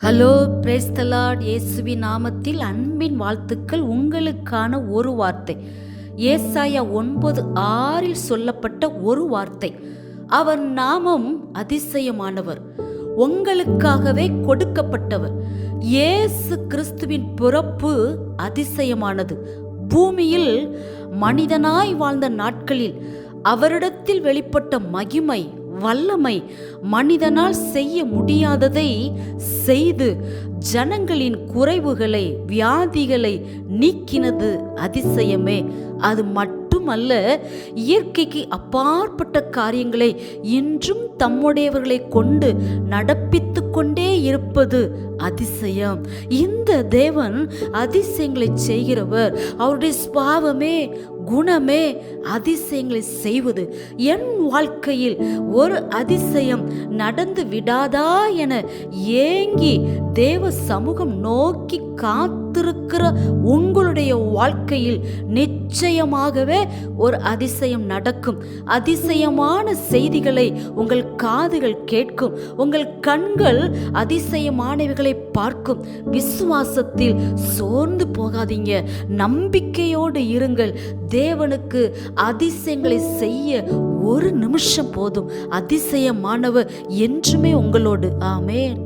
Hello, praise the Lord. இயேசுவின் நாமத்தில் அன்பின் வாழ்த்துக்கள். உங்களுக்கான ஒரு வார்த்தை ஏசாயா 9:6 சொல்லப்பட்ட ஒரு வார்த்தை. அவர் நாமம் அதிசயமானவர், உங்களுக்காகவே கொடுக்கப்பட்டவர். இயேசு கிறிஸ்துவின் பிறப்பு அதிசயமானது. பூமியில் மனிதனாய் வாழ்ந்த நாட்களில் அவரிடத்தில் வெளிப்பட்ட மகிமை, வல்லமை மனிதனால் செய்ய முடியாததை செய்து ஜனங்களின் குறைவுகளை, வியாதிகளை நீக்கினது அதிசயமே. அது மட்டுமல்ல, இயற்கைக்கு அப்பாற்பட்ட காரியங்களை இன்றும் தம்முடையவர்களை கொண்டு நடப்பித்து கொண்டே இருப்பது அதிசயம். இந்த தேவன் அதிசயங்களை செய்கிறவர். அவருடைய சுபாவமே, குணமே அதிசயங்களை செய்வது. என் வாழ்க்கையில் ஒரு அதிசயம் நடந்து விடாதா என ஏங்கி தேவ சமூகம் நோக்கி காத்திருக்கிற உங்களுடைய வாழ்க்கையில் நிச்சயமாகவே ஒரு அதிசயம் நடக்கும். அதிசயமான செய்திகளை உங்கள் காதுகள் கேட்கும், உங்கள் கண்கள் அதிசயமானவைகளை பார்க்கும். விசுவாசத்தில் சோர்ந்து போகாதீங்க, நம்பிக்கையோடு இருங்கள். தேவனுக்கு அதிசயங்களை செய்ய ஒரு நிமிஷம் போதும். அதிசயமானவர் என்றுமே உங்களோடு. ஆமென்.